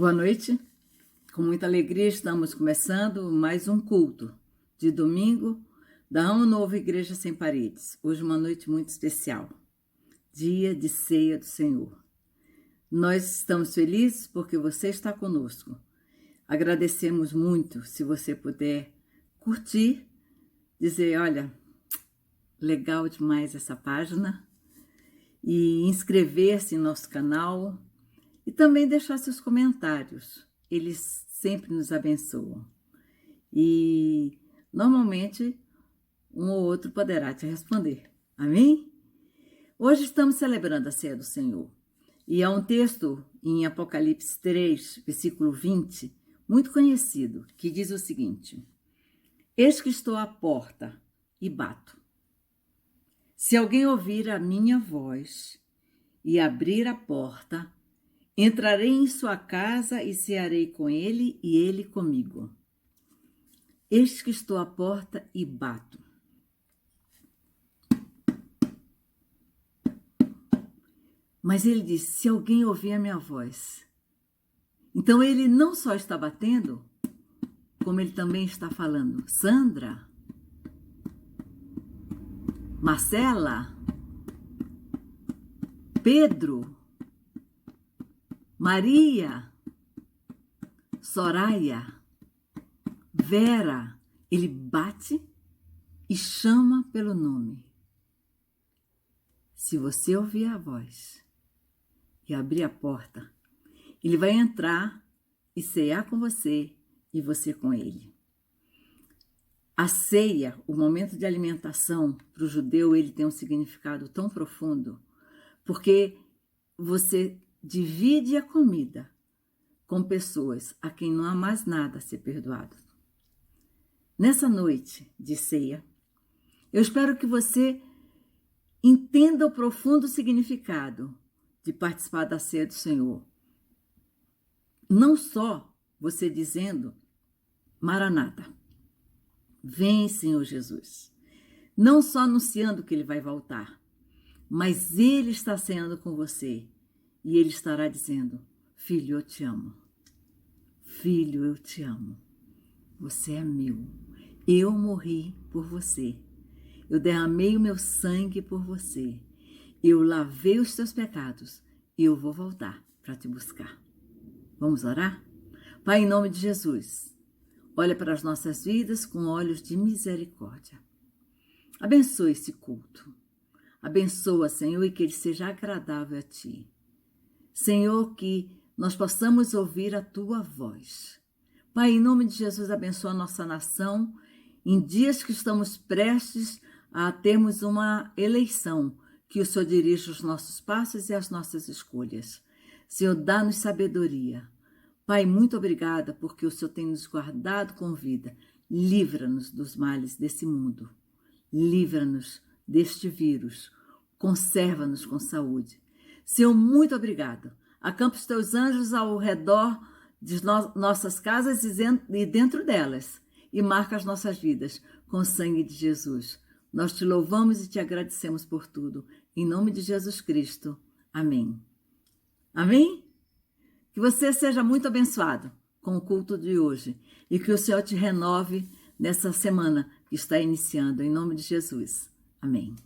Boa noite. Com muita alegria estamos começando mais um culto de domingo da Amo Novo Igreja Sem Paredes. Hoje uma noite muito especial, dia de ceia do Senhor. Nós estamos felizes porque você está conosco. Agradecemos muito se você puder curtir, dizer, olha, legal demais essa página, e inscrever-se em nosso canal e também deixar seus comentários. Eles sempre nos abençoam. E normalmente um ou outro poderá te responder. Amém? Hoje estamos celebrando a ceia do Senhor. E há um texto em Apocalipse 3, versículo 20, muito conhecido, que diz o seguinte: Eis que estou à porta e bato. Se alguém ouvir a minha voz e abrir a porta, entrarei em sua casa e cearei com ele e ele comigo. Eis que estou à porta e bato. Mas ele diz, se alguém ouvir a minha voz. Então ele não só está batendo, como ele também está falando. Sandra, Marcela, Pedro, Maria, Soraya, Vera, ele bate e chama pelo nome. Se você ouvir a voz e abrir a porta, ele vai entrar e cear com você e você com ele. A ceia, o momento de alimentação, para o judeu, ele tem um significado tão profundo, porque você divide a comida com pessoas a quem não há mais nada a ser perdoado. Nessa noite de ceia, eu espero que você entenda o profundo significado de participar da ceia do Senhor. Não só você dizendo, Maranata, vem Senhor Jesus. Não só anunciando que ele vai voltar, mas ele está ceando com você. E ele estará dizendo, filho, eu te amo. Filho, eu te amo. Você é meu. Eu morri por você. Eu derramei o meu sangue por você. Eu lavei os teus pecados. E eu vou voltar para te buscar. Vamos orar? Pai, em nome de Jesus, olha para as nossas vidas com olhos de misericórdia. Abençoa esse culto. Abençoa, Senhor, e que ele seja agradável a ti. Senhor, que nós possamos ouvir a tua voz. Pai, em nome de Jesus, abençoa a nossa nação em dias que estamos prestes a termos uma eleição, que o Senhor dirija os nossos passos e as nossas escolhas. Senhor, dá-nos sabedoria. Pai, muito obrigada porque o Senhor tem nos guardado com vida. Livra-nos dos males desse mundo. Livra-nos deste vírus. Conserva-nos com saúde. Senhor, muito obrigado. Acampa os teus anjos ao redor de nossas casas e dentro delas. E marca as nossas vidas com o sangue de Jesus. Nós te louvamos e te agradecemos por tudo. Em nome de Jesus Cristo. Amém. Amém? Que você seja muito abençoado com o culto de hoje. E que o Senhor te renove nessa semana que está iniciando. Em nome de Jesus. Amém.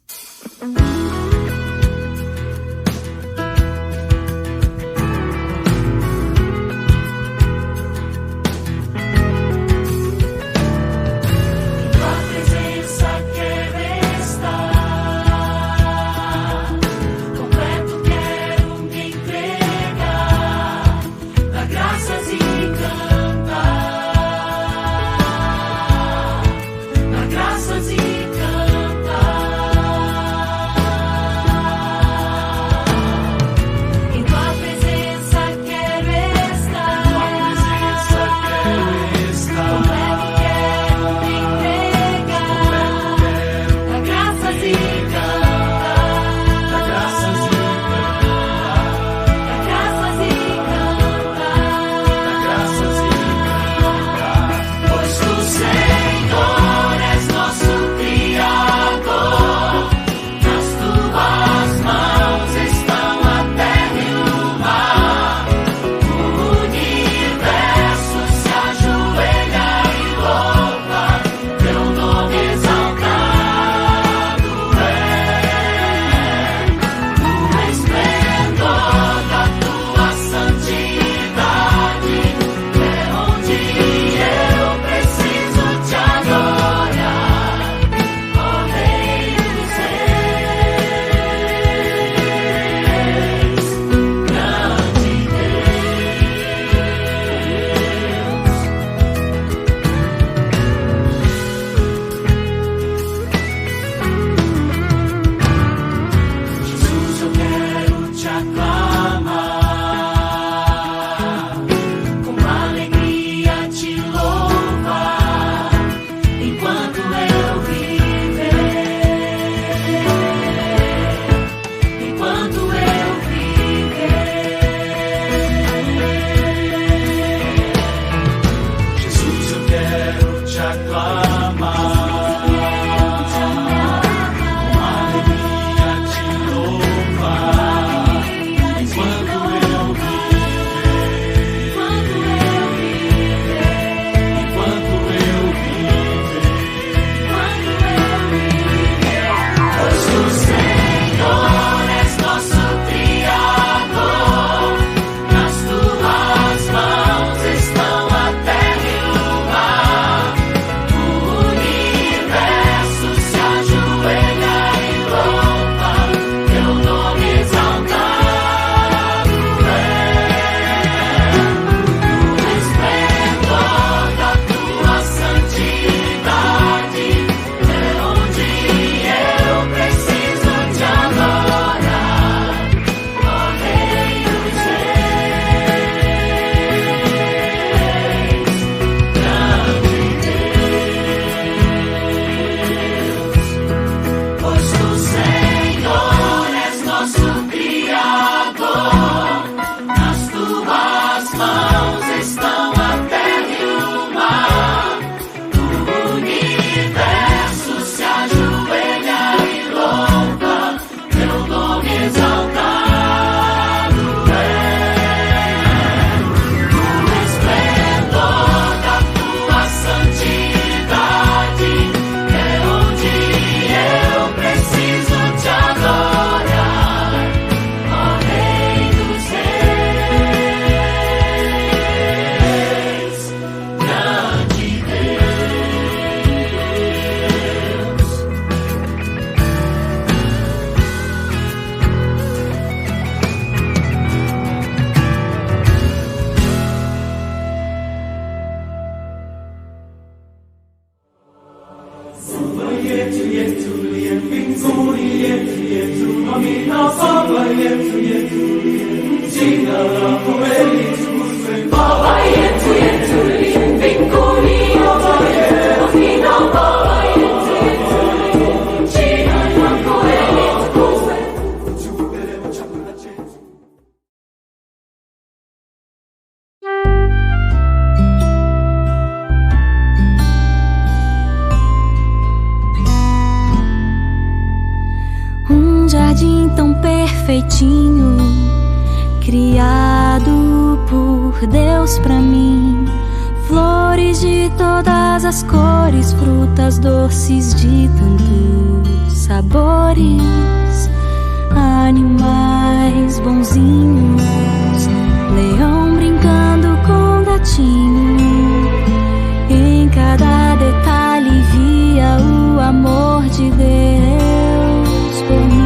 Jardim tão perfeitinho, criado por Deus pra mim. Flores de todas as cores, frutas doces de tantos sabores, animais bonzinhos, leão brincando com gatinho. Em cada detalhe via o amor de Deus por mim.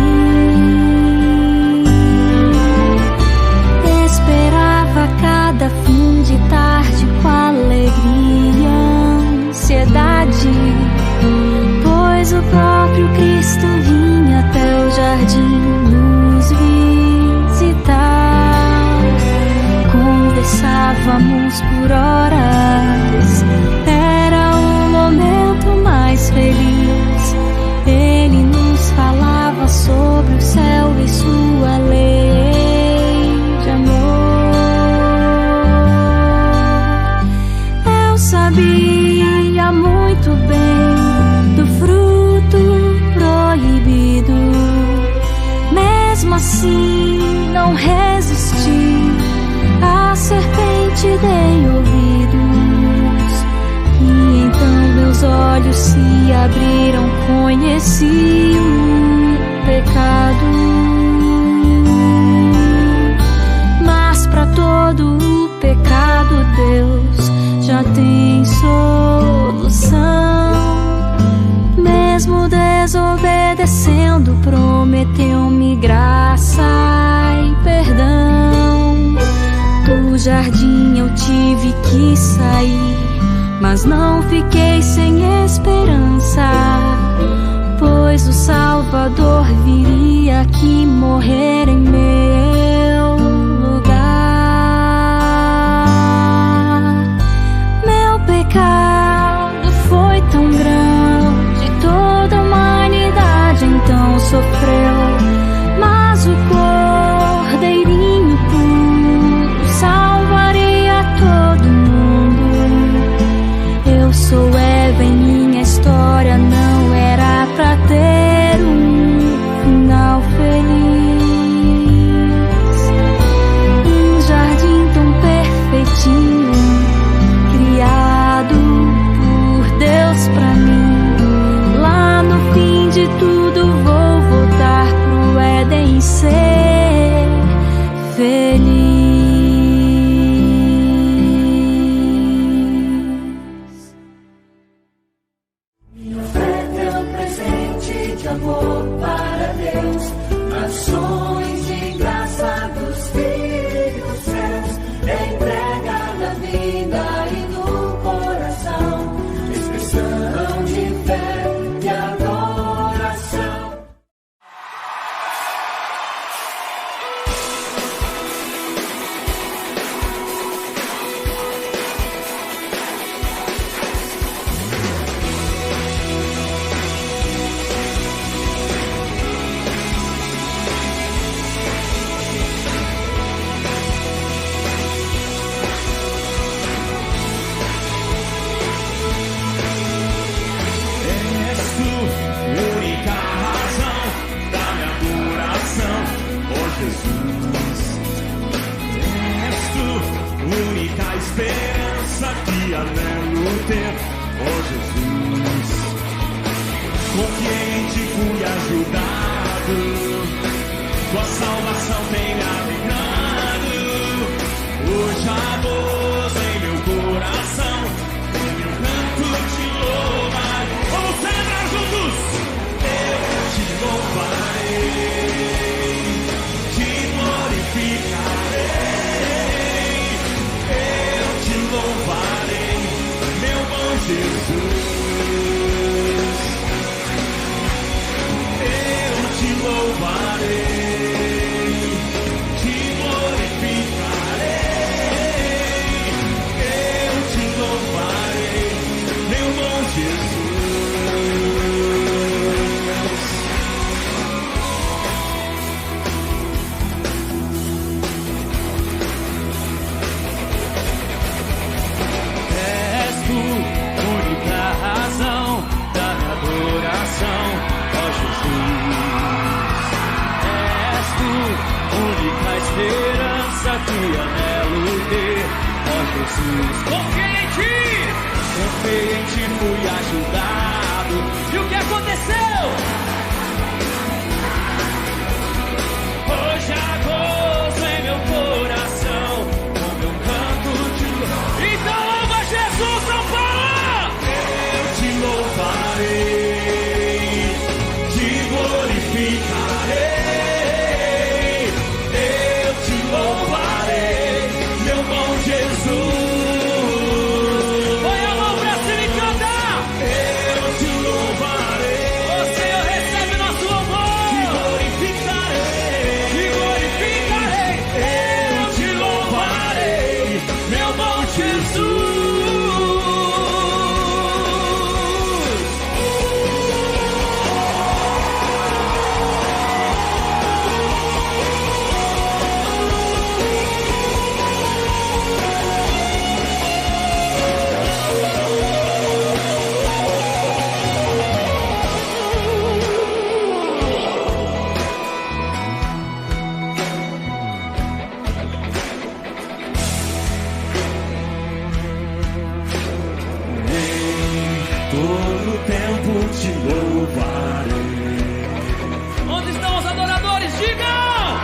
Cada fim de tarde com alegria e ansiedade, pois o próprio Cristo vinha até o jardim nos visitar. Conversávamos por horas, era o momento mais feliz. Ele nos falava sobre o céu e sua lei de amor. Sabia muito bem do fruto proibido, mesmo assim não resisti. A serpente dei ouvidos, e então meus olhos se abriram, conheci o pecado. Mas para todo o pecado Deus já tem solução. Mesmo desobedecendo, prometeu-me graça e perdão. Do jardim eu tive que sair, mas não fiquei sem esperança, pois o Salvador viria aqui morrer em meu lugar. Pecado foi tão grande, toda a humanidade então sofreu, mas o Cordeirinho puro salvaria todo mundo. Eu sou Eva, em minha história não era pra ter um final feliz. Um jardim tão perfeitinho, criado por Deus pra mim. Lá no fim de tudo vou voltar pro Éden e ser feliz. Minha oferta é um presente de amor para Deus, ações de graça dos filhos dos céus, entrega da vida e do coração, expressão de fé e adoração. Única esperança que anelo ter, oh Jesus. Confiante fui ajudado, tua salvação tem me alegrado. Hoje há voz em meu coração, em meu canto te louvarei. Vamos celebrar juntos! Eu te louvarei, te glorificarei. Louvarei, meu bom Jesus. Eu te louvarei. Confiei em ti, fui ajudado. E o que aconteceu? Hoje há gozo em meu coração, com meu canto de louvor. Então louva Jesus, São Paulo! Eu te louvarei, te glorificarei. Eu te louvarei, meu bom Jesus. Todo tempo te louvarei. Onde estão os adoradores? Digam!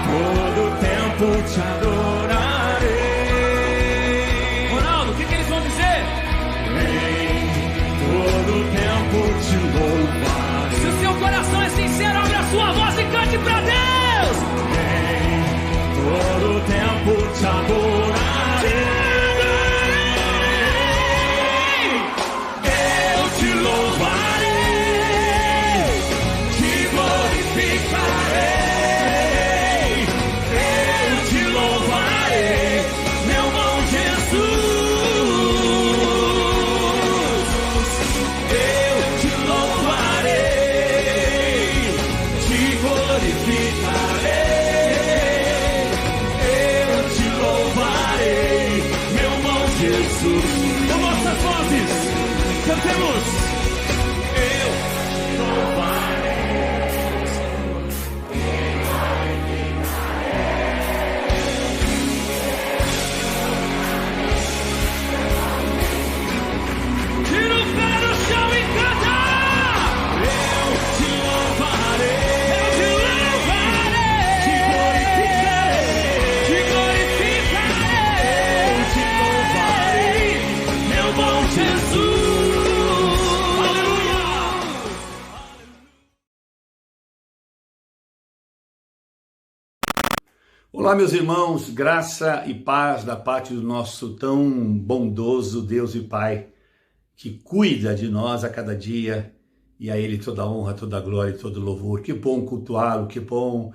Todo tempo te adorarei. Ronaldo, o que eles vão dizer? Todo tempo te louvarei. Se o seu coração é sincero, abra a sua voz e cante pra Deus. Todo tempo te adorarei. Com nossas vozes, cantemos. Eu louvarei. Tira o pé no chão e canta. Eu te louvarei. Eu te louvarei. Te glorificarei. Te glorificarei. Eu te louvarei. Meu bom Jesus, aleluia. Olá, meus irmãos, graça e paz da parte do nosso tão bondoso Deus e Pai, que cuida de nós a cada dia, e a Ele toda a honra, toda a glória e todo o louvor. Que bom cultuá-lo, que bom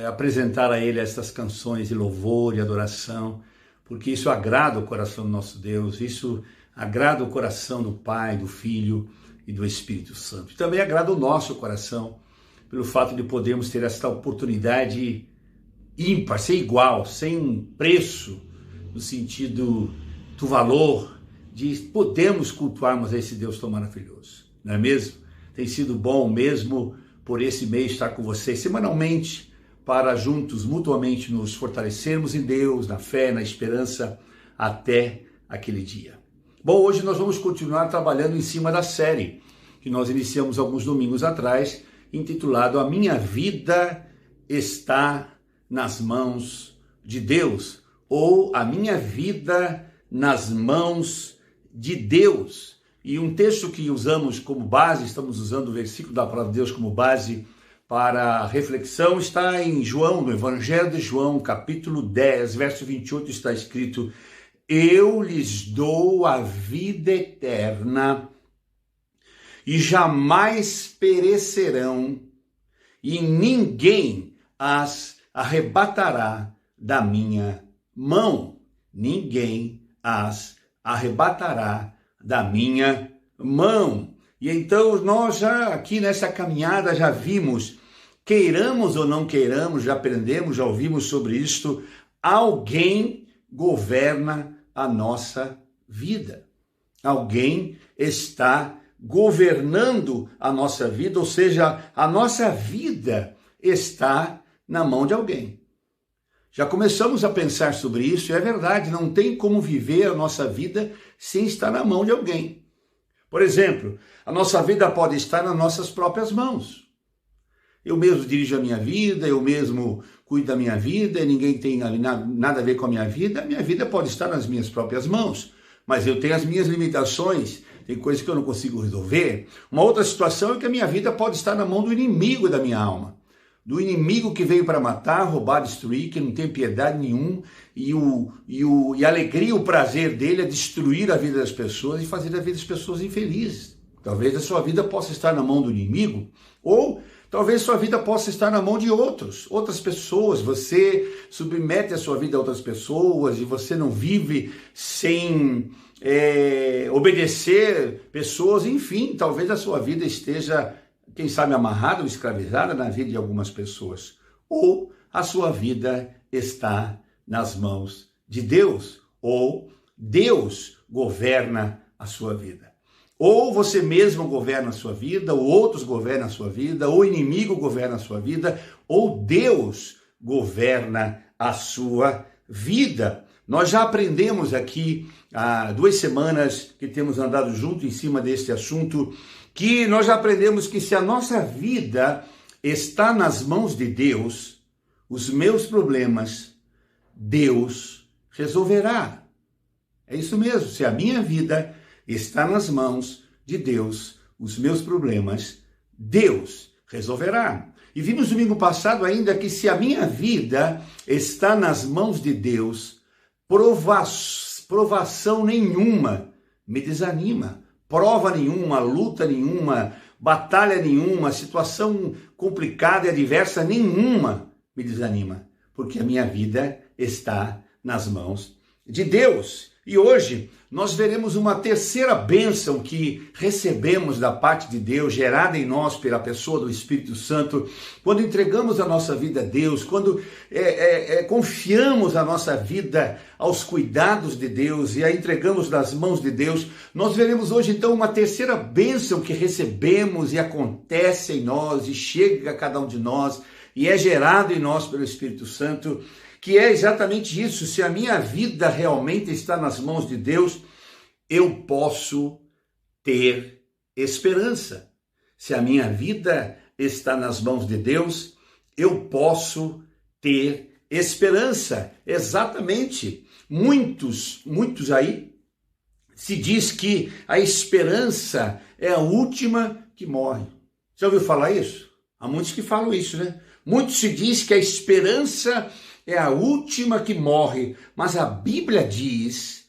apresentar a Ele essas canções de louvor e adoração, porque isso agrada o coração do nosso Deus, isso agrada o coração do Pai, do Filho e do Espírito Santo. E também agrada o nosso coração, pelo fato de podermos ter esta oportunidade ímpar, sem igual, sem preço, no sentido do valor, de podermos cultuarmos esse Deus tão maravilhoso, não é mesmo? Tem sido bom mesmo por esse mês estar com vocês semanalmente, para juntos, mutuamente, nos fortalecermos em Deus, na fé, na esperança, até aquele dia. Bom, hoje nós vamos continuar trabalhando em cima da série que nós iniciamos alguns domingos atrás, intitulado A Minha Vida Está nas Mãos de Deus, ou A Minha Vida nas Mãos de Deus. E um texto que usamos como base, estamos usando o versículo da palavra de Deus como base para a reflexão, está em João, no Evangelho de João, capítulo 10, verso 28, está escrito: Eu lhes dou a vida eterna e jamais perecerão e ninguém as arrebatará da minha mão. Ninguém as arrebatará da minha mão. E então nós já aqui nessa caminhada já vimos, queiramos ou não queiramos, já aprendemos, já ouvimos sobre isto, alguém governa a nossa vida. Alguém está governando a nossa vida, ou seja, a nossa vida está na mão de alguém. Já começamos a pensar sobre isso, e é verdade, não tem como viver a nossa vida sem estar na mão de alguém. Por exemplo, a nossa vida pode estar nas nossas próprias mãos. Eu mesmo dirijo a minha vida, eu mesmo cuido da minha vida, ninguém tem nada a ver com a minha vida pode estar nas minhas próprias mãos, mas eu tenho as minhas limitações, tem coisas que eu não consigo resolver. Uma outra situação é que a minha vida pode estar na mão do inimigo da minha alma. Do inimigo que veio para matar, roubar, destruir, que não tem piedade nenhuma, e a alegria, o prazer dele é destruir a vida das pessoas e fazer a vida das pessoas infelizes. Talvez a sua vida possa estar na mão do inimigo, ou talvez sua vida possa estar na mão de outras pessoas. Você submete a sua vida a outras pessoas e você não vive sem obedecer pessoas. Enfim, talvez a sua vida esteja, quem sabe, amarrada ou escravizada na vida de algumas pessoas. Ou a sua vida está nas mãos de Deus, ou Deus governa a sua vida. Ou você mesmo governa a sua vida, ou outros governam a sua vida, ou o inimigo governa a sua vida, ou Deus governa a sua vida. Nós já aprendemos aqui há 2 semanas que temos andado junto em cima deste assunto, que nós já aprendemos que se a nossa vida está nas mãos de Deus, os meus problemas, Deus resolverá. É isso mesmo, se a minha vida está nas mãos de Deus, os meus problemas, Deus resolverá. E vimos domingo passado ainda que se a minha vida está nas mãos de Deus, provação nenhuma me desanima, prova nenhuma, luta nenhuma, batalha nenhuma, situação complicada e adversa nenhuma me desanima, porque a minha vida está nas mãos de Deus. E hoje nós veremos uma terceira bênção que recebemos da parte de Deus, gerada em nós pela pessoa do Espírito Santo, quando entregamos a nossa vida a Deus, quando confiamos a nossa vida aos cuidados de Deus e a entregamos nas mãos de Deus. Nós veremos hoje então uma terceira bênção que recebemos e acontece em nós e chega a cada um de nós e é gerado em nós pelo Espírito Santo, que é exatamente isso. Se a minha vida realmente está nas mãos de Deus, eu posso ter esperança. Se a minha vida está nas mãos de Deus, eu posso ter esperança. Exatamente. Muitos aí se diz que a esperança é a última que morre. Já ouviu falar isso? Há muitos que falam isso, né? Muitos se diz que a esperança é a última que morre, mas a Bíblia diz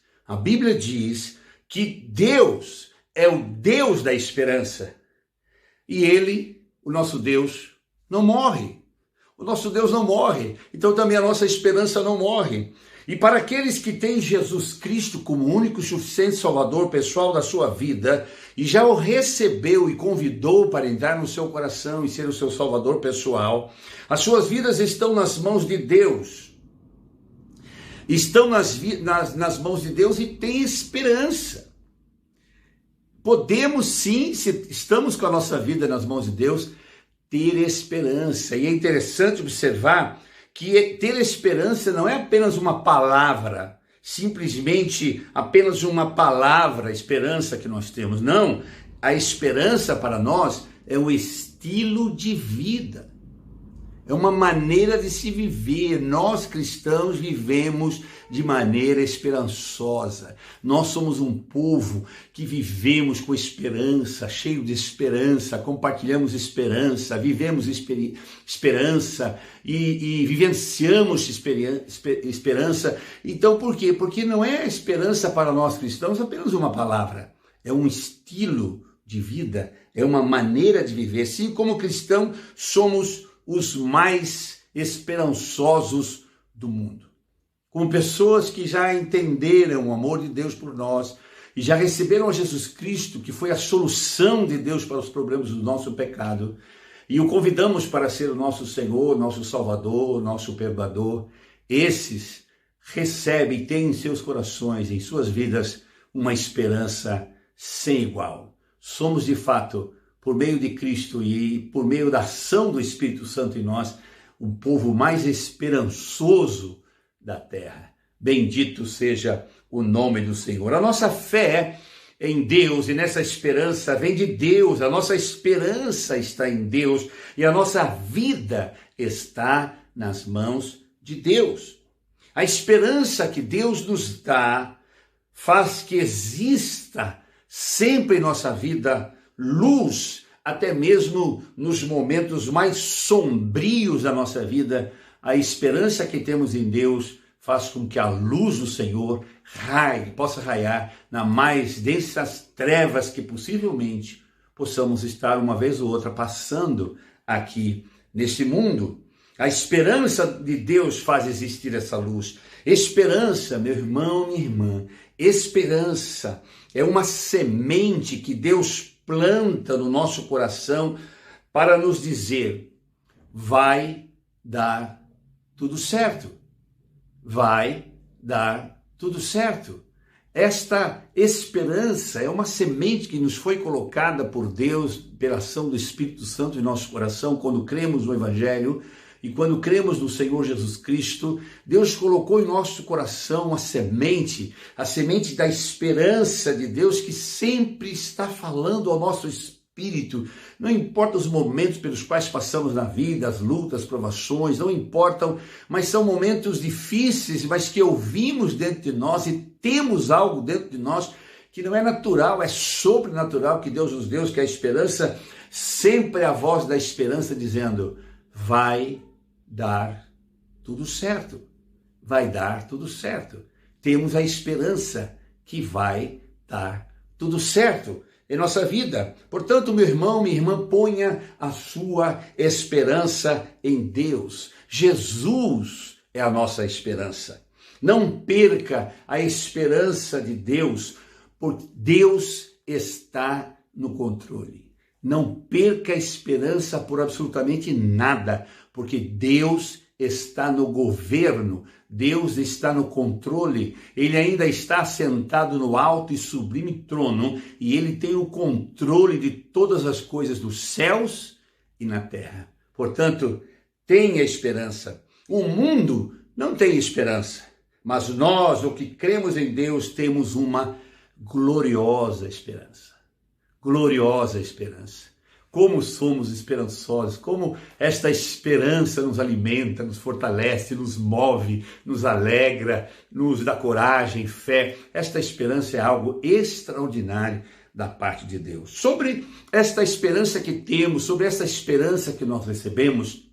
que Deus é o Deus da esperança. E Ele, o nosso Deus, não morre. O nosso Deus não morre, então também a nossa esperança não morre. E para aqueles que têm Jesus Cristo como único e suficiente Salvador pessoal da sua vida, e já o recebeu e convidou para entrar no seu coração e ser o seu Salvador pessoal, as suas vidas estão nas mãos de Deus. Estão nas mãos de Deus e têm esperança. Podemos sim, se estamos com a nossa vida nas mãos de Deus, ter esperança. E é interessante observar que ter esperança não é apenas uma palavra, simplesmente apenas uma palavra, esperança que nós temos. Não, a esperança para nós é um estilo de vida. É uma maneira de se viver. Nós cristãos vivemos de maneira esperançosa. Nós somos um povo que vivemos com esperança, cheio de esperança, compartilhamos esperança, vivemos esperança e vivenciamos esperança. Então por quê? Porque não é esperança para nós cristãos apenas uma palavra, é um estilo de vida, é uma maneira de viver. Sim, como cristão, somos os mais esperançosos do mundo. Como pessoas que já entenderam o amor de Deus por nós e já receberam a Jesus Cristo, que foi a solução de Deus para os problemas do nosso pecado, e o convidamos para ser o nosso Senhor, nosso Salvador, nosso Perdoador. Esses recebem, têm em seus corações, em suas vidas, uma esperança sem igual. Somos, de fato, por meio de Cristo e por meio da ação do Espírito Santo em nós, o povo mais esperançoso da terra. Bendito seja o nome do Senhor. A nossa fé em Deus e nessa esperança vem de Deus. A nossa esperança está em Deus e a nossa vida está nas mãos de Deus. A esperança que Deus nos dá faz que exista sempre em nossa vida luz, até mesmo nos momentos mais sombrios da nossa vida. A esperança que temos em Deus faz com que a luz do Senhor possa raiar nas mais densas trevas que possivelmente possamos estar uma vez ou outra passando aqui neste mundo. A esperança de Deus faz existir essa luz. Esperança, meu irmão, minha irmã, esperança é uma semente que Deus planta no nosso coração para nos dizer: vai dar tudo certo. Vai dar tudo certo. Esta esperança é uma semente que nos foi colocada por Deus pela ação do Espírito Santo em nosso coração quando cremos no Evangelho e quando cremos no Senhor Jesus Cristo. Deus colocou em nosso coração a semente da esperança de Deus que sempre está falando ao nosso espírito. Não importa os momentos pelos quais passamos na vida, as lutas, as provações, não importam, mas são momentos difíceis, mas que ouvimos dentro de nós e temos algo dentro de nós que não é natural, é sobrenatural que Deus nos deu, que é a esperança, sempre a voz da esperança dizendo: vai dar tudo certo, vai dar tudo certo. Temos a esperança que vai dar tudo certo em nossa vida. Portanto, meu irmão, minha irmã, ponha a sua esperança em Deus. Jesus é a nossa esperança. Não perca a esperança de Deus, porque Deus está no controle. Não perca a esperança por absolutamente nada, porque Deus está no governo, Deus está no controle, Ele ainda está sentado no alto e sublime trono e Ele tem o controle de todas as coisas dos céus e na terra. Portanto, tenha esperança. O mundo não tem esperança, mas nós, o que cremos em Deus, temos uma gloriosa esperança. Gloriosa esperança. Como somos esperançosos, como esta esperança nos alimenta, nos fortalece, nos move, nos alegra, nos dá coragem, fé. Esta esperança é algo extraordinário da parte de Deus. Sobre esta esperança que temos, sobre esta esperança que nós recebemos,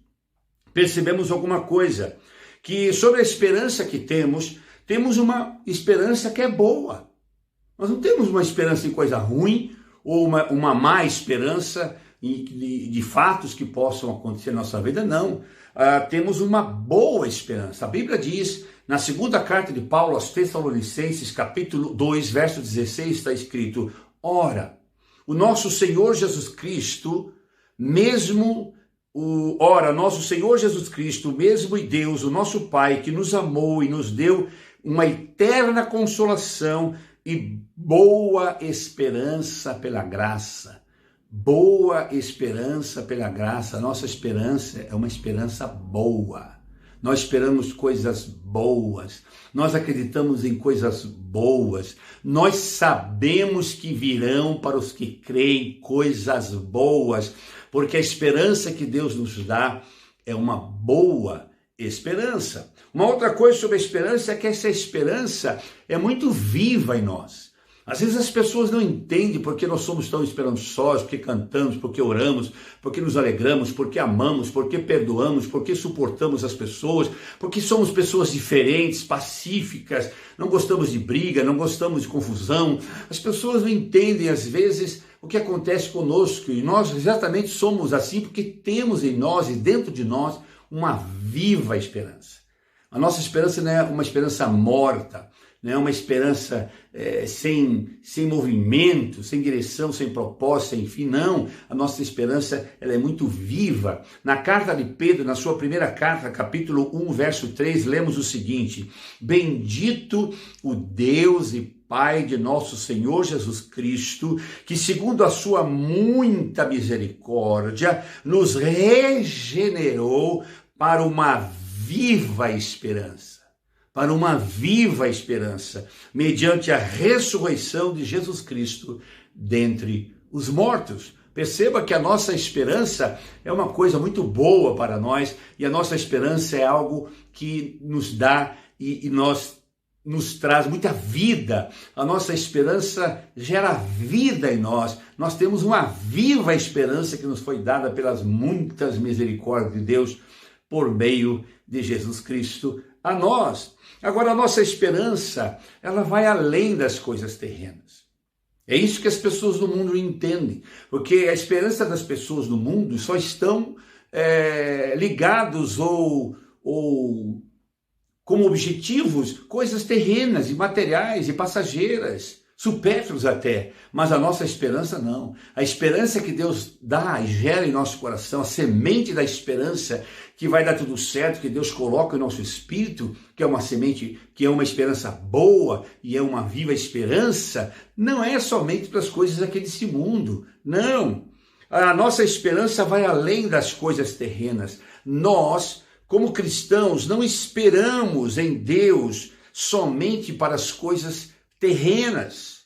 percebemos alguma coisa, que sobre a esperança que temos uma esperança que é boa. Nós não temos uma esperança em coisa ruim, ou uma má esperança de fatos que possam acontecer na nossa vida, não. Temos uma boa esperança. A Bíblia diz, na segunda carta de Paulo aos Tessalonicenses, capítulo 2, verso 16, está escrito: ora, o nosso Senhor Jesus Cristo, nosso Senhor Jesus Cristo, mesmo e Deus, o nosso Pai, que nos amou e nos deu uma eterna consolação e boa esperança pela graça. Boa esperança pela graça. Nossa esperança é uma esperança boa. Nós esperamos coisas boas. Nós acreditamos em coisas boas. Nós sabemos que virão para os que creem coisas boas, porque a esperança que Deus nos dá é uma boa esperança. Uma outra coisa sobre a esperança é que essa esperança é muito viva em nós. Às vezes as pessoas não entendem porque nós somos tão esperançosos, porque cantamos, porque oramos, porque nos alegramos, porque amamos, porque perdoamos, porque suportamos as pessoas, porque somos pessoas diferentes, pacíficas, não gostamos de briga, não gostamos de confusão. As pessoas não entendem às vezes o que acontece conosco, e nós exatamente somos assim porque temos em nós e dentro de nós uma viva esperança. A nossa esperança não é uma esperança morta, não é uma esperança sem movimento, sem direção, sem propósito, sem fim, não. A nossa esperança ela é muito viva. Na carta de Pedro, na sua primeira carta, capítulo 1, verso 3, lemos o seguinte: bendito o Deus e Pai de nosso Senhor Jesus Cristo, que segundo a sua muita misericórdia, nos regenerou para uma viva esperança. Para uma viva esperança, mediante a ressurreição de Jesus Cristo dentre os mortos. Perceba que a nossa esperança é uma coisa muito boa para nós, e a nossa esperança é algo que nos dá e nos traz muita vida. A nossa esperança gera vida em nós. Nós temos uma viva esperança que nos foi dada pelas muitas misericórdias de Deus por meio de Jesus Cristo a nós. Agora, a nossa esperança, ela vai além das coisas terrenas. É isso que as pessoas do mundo entendem, porque a esperança das pessoas do mundo só estão ligados ou como objetivos coisas terrenas e materiais e passageiras, supérfluos até, mas a nossa esperança não. A esperança que Deus dá e gera em nosso coração, a semente da esperança que vai dar tudo certo, que Deus coloca em nosso espírito, que é uma semente, que é uma esperança boa e é uma viva esperança, não é somente para as coisas aqui desse mundo, não. A nossa esperança vai além das coisas terrenas. Nós, como cristãos, não esperamos em Deus somente para as coisas terrenas,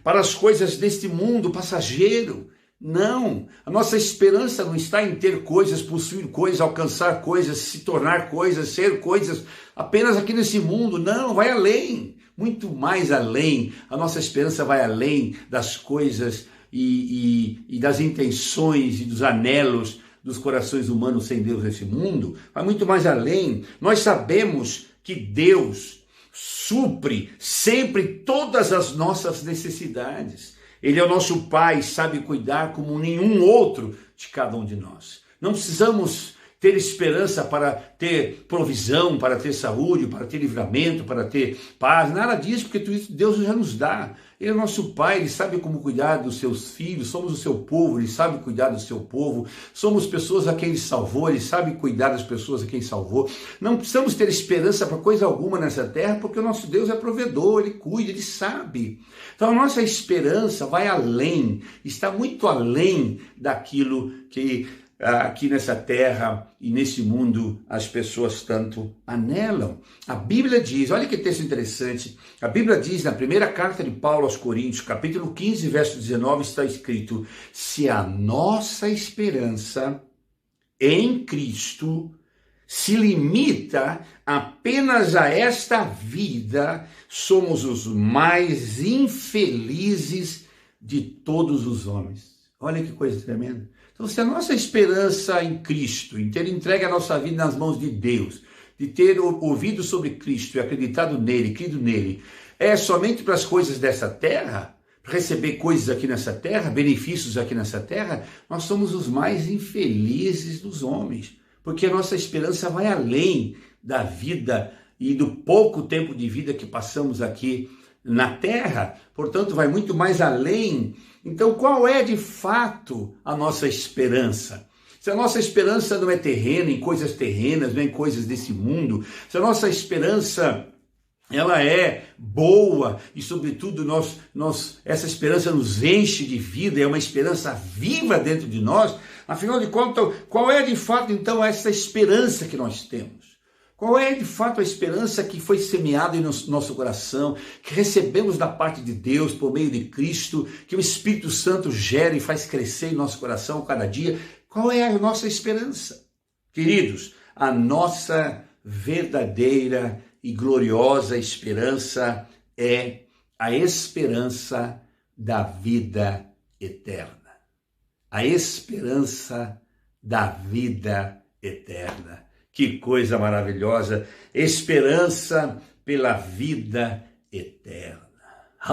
para as coisas deste mundo passageiro. Não, a nossa esperança não está em ter coisas, possuir coisas, alcançar coisas, se tornar coisas, ser coisas apenas aqui nesse mundo. Não, vai além, muito mais além. A nossa esperança vai além das coisas e das intenções e dos anelos dos corações humanos sem Deus nesse mundo. Vai muito mais além. Nós sabemos que Deus supre sempre todas as nossas necessidades. Ele é o nosso Pai, sabe cuidar como nenhum outro de cada um de nós. Não precisamos ter esperança para ter provisão, para ter saúde, para ter livramento, para ter paz, nada disso, porque tudo isso Deus já nos dá. Ele é o nosso Pai, Ele sabe como cuidar dos seus filhos, somos o seu povo, Ele sabe cuidar do seu povo, somos pessoas a quem Ele salvou, Ele sabe cuidar das pessoas a quem salvou. Não precisamos ter esperança para coisa alguma nessa terra, porque o nosso Deus é provedor, Ele cuida, Ele sabe. Então a nossa esperança vai além, está muito além daquilo que aqui nessa terra e nesse mundo as pessoas tanto anelam. A Bíblia diz, olha que texto interessante, a Bíblia diz na primeira carta de Paulo aos Coríntios, capítulo 15, verso 19, está escrito: se a nossa esperança em Cristo se limita apenas a esta vida, somos os mais infelizes de todos os homens. Olha que coisa tremenda. Então, se a nossa esperança em Cristo, em ter entregue a nossa vida nas mãos de Deus, de ter ouvido sobre Cristo e acreditado nele, crido nele, é somente para as coisas dessa terra, para receber coisas aqui nessa terra, benefícios aqui nessa terra, nós somos os mais infelizes dos homens, porque a nossa esperança vai além da vida e do pouco tempo de vida que passamos aqui na terra, portanto vai muito mais além. Então qual é de fato a nossa esperança? Se a nossa esperança não é terrena, em coisas terrenas, não é em coisas desse mundo, se a nossa esperança ela é boa e sobretudo essa esperança nos enche de vida, é uma esperança viva dentro de nós, afinal de contas, qual é de fato então essa esperança que nós temos? Qual é de fato a esperança que foi semeada em nosso coração, que recebemos da parte de Deus por meio de Cristo, que o Espírito Santo gera e faz crescer em nosso coração cada dia? Qual é a nossa esperança? Queridos, a nossa verdadeira e gloriosa esperança é a esperança da vida eterna. A esperança da vida eterna. Que coisa maravilhosa! Esperança pela vida eterna.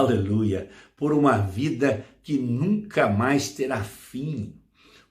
aleluia, por uma vida que nunca mais terá fim,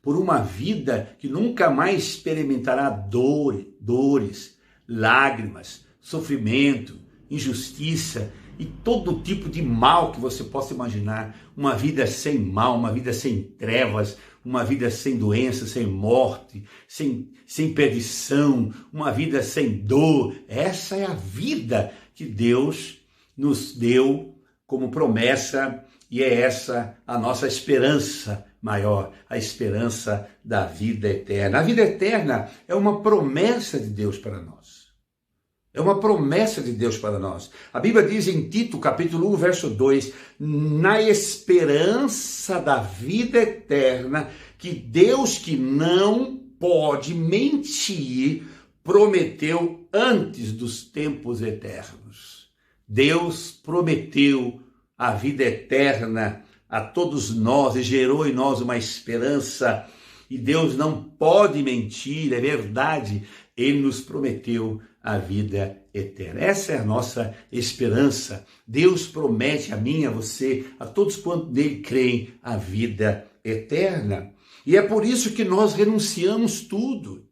por uma vida que nunca mais experimentará dores, lágrimas, sofrimento, injustiça e todo tipo de mal que você possa imaginar. Uma vida sem mal, uma vida sem trevas, uma vida sem doença, sem morte, sem perdição, uma vida sem dor. Essa é a vida que Deus nos deu como promessa, e é essa a nossa esperança maior, a esperança da vida eterna. A vida eterna é uma promessa de Deus para nós. É uma promessa de Deus para nós. A Bíblia diz em Tito, capítulo 1, verso 2, na esperança da vida eterna, que Deus, que não pode mentir, prometeu antes dos tempos eternos. Deus prometeu a vida eterna a todos nós e gerou em nós uma esperança. E Deus não pode mentir, é verdade. Ele nos prometeu a vida eterna. Essa é a nossa esperança. Deus promete a mim, a você, a todos quantos nele creem, a vida eterna. E é por isso que nós renunciamos tudo.